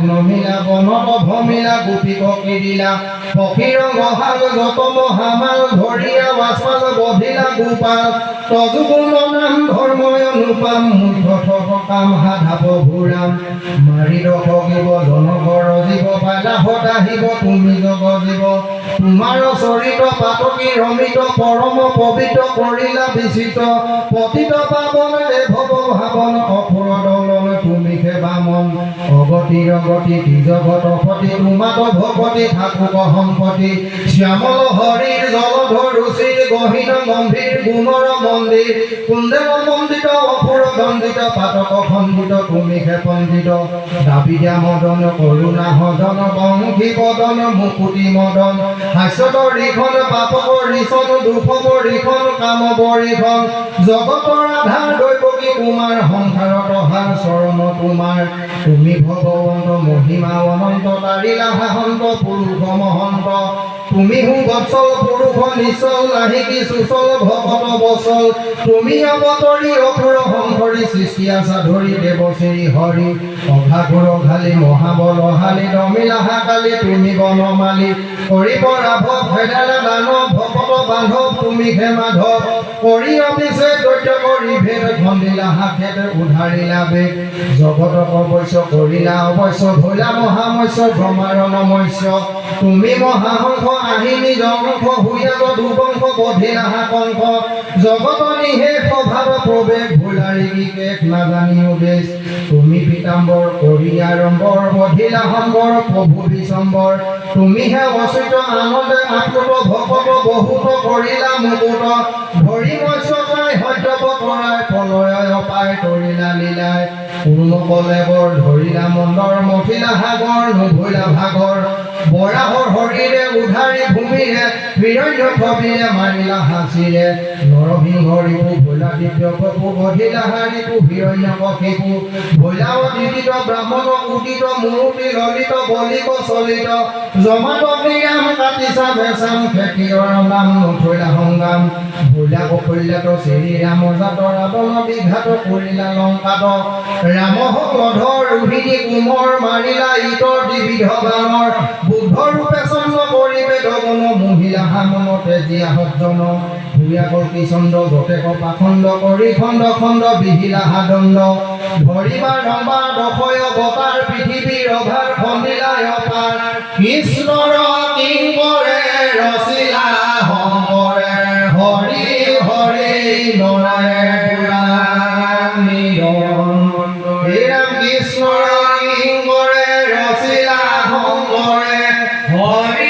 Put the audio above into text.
নমিলা বনত ভমিলা গোপীক কিৰিলা পক্ষীৰ গহাল যত মহামাল ধৰিয়া বাছপাল বধিলা গোপাল তজুগুণ নাম ধৰ্ময় অনুপাম মুখ্য কাম সাধাব ঘূৰাম মাৰি ৰখিব জনগৰ জীৱ পালাহত আহিব তুমি জগ জীৱ তোমাৰ চৰিত পাতকী ৰমিত পৰম পবিত্ৰ কৰিলা বিচিত পতিত পাৱন ভৱ ভাৱন অসুৰ দলন তুমি সেৱা মন অগতিৰ গতি জগত সতী তোমাক ভগতি থাকুক সম্পতি শ্যামল হৰিৰ জলধৰ ৰুচিৰ গহীন গম্ভীৰ গুণৰ মন্দিৰ কুন্দেল মন্দিত অসুৰ দণ্ডিত পাতক খণ্ডিত তুমি হে পণ্ডিত দাবিদা মদন কৰুণা সদন বংশী বদন মুকুতি মদন হাস্যত ৰিখন পাপক ৰিখন দুখক ৰিখন কাম বৰিখন জগতৰ আধাৰ দৈৱকী কুমাৰ সংসাৰত অহাৰ চৰণ তোমাৰ তুমি ভগৱন্ত মহিমা অনন্ত তাৰিলা সাহন্ত পুৰুষ মহন্ত তুমি হু বৎসল পুৰুষ নিচল নাহিকি সুচল ভকত বচল তুমি অৱতৰী অসুৰ সংহৰি সৃষ্টি আছা ধৰি দেৱশ্ৰী হৰি অঘাঘুৰ ঘালি মহাবলহালি দমিলা হাকালি তুমি বনমালি কৰিব ৰাভৱ ভেদালা দানৱ ভকত বান্ধৱ তুমি হে মাধৱ কৰি অভিষেক দৈত্য কৰি ভেদ খন্দিলা হাকেত উধাৰিলা বেগ জগতক অৱশ্য কৰিলা অৱশ্য ভৈলা মহামস্য ব্ৰহ্মাৰণ মস্য তুমি মহাহংস আহিনী জংস হুয়াগ দুবংশ বধিলা হাকংস জগত নিশেষ ভাৱ প্ৰৱেশ ভোলাৰী বিকেশ নাজানি উদেশ তুমি পীতাম্বৰ কৰি আড়ম্বৰ বধিলা সম্বৰ প্ৰভু বিচম্বৰ তুমিহে অচিত আনন্দ আপ্লুত ভকত বহুত কৰিলা মুকুট ধৰি মৎস্য খাই সত্যৱ কৰাই পলয় অপায় কৰিলা লীলাই পূৰ্ণ কলেবৰ ধৰিলা মন্দৰ মথিলা সাগৰ নুভৈলা ভাগৰ বৰাহৰ হৰিৰে উধাৰি ভূমিৰে হিৰণ্য কবিৰে মাৰিলা হাঁচিৰে নৰসিংহ ৰিপু ভৈলা দিব্য কপু বধিলা হাৰিপু হিৰণ্য কশিপু ভৈলা অদিত ব্ৰাহ্মণ উদিত মূৰ্তি ললিত বলিক চলিত জমাত অগ্নিৰাম কাটিছা বেচাম খেতিয়ৰ নাম নথৈলা সংগ্ৰাম ভৈলা কৌশল্যাত শ্ৰীৰাম জাত ৰাৱণ বিঘাত কৰিলা লংকাত ৰাম অধৰ ৰোহিণী কুমৰ মাৰিলা ইতৰ দ্বিবিধ বাণৰ বুদ্ধ ৰূপে চন্দ্ৰ কৰি বেদগণ মহিলা হামনতে জীয়া সজ্জন ভূয়া কল্পী চন্দ্ৰ যতেক পাখণ্ড কৰি খণ্ড খণ্ড বিহিলা হাদণ্ড ধৰিবা ৰম্বা দশয় অৱতাৰ পৃথিৱীৰ অভাৰ খন্দিলা অপাৰ কৃষ্ণৰ কিংকৰে ৰচিলা শংকৰে হৰি হৰি নৰায়ণ কৃষ্ণৰ কিংকৰে ৰচিলা শংকৰে হৰি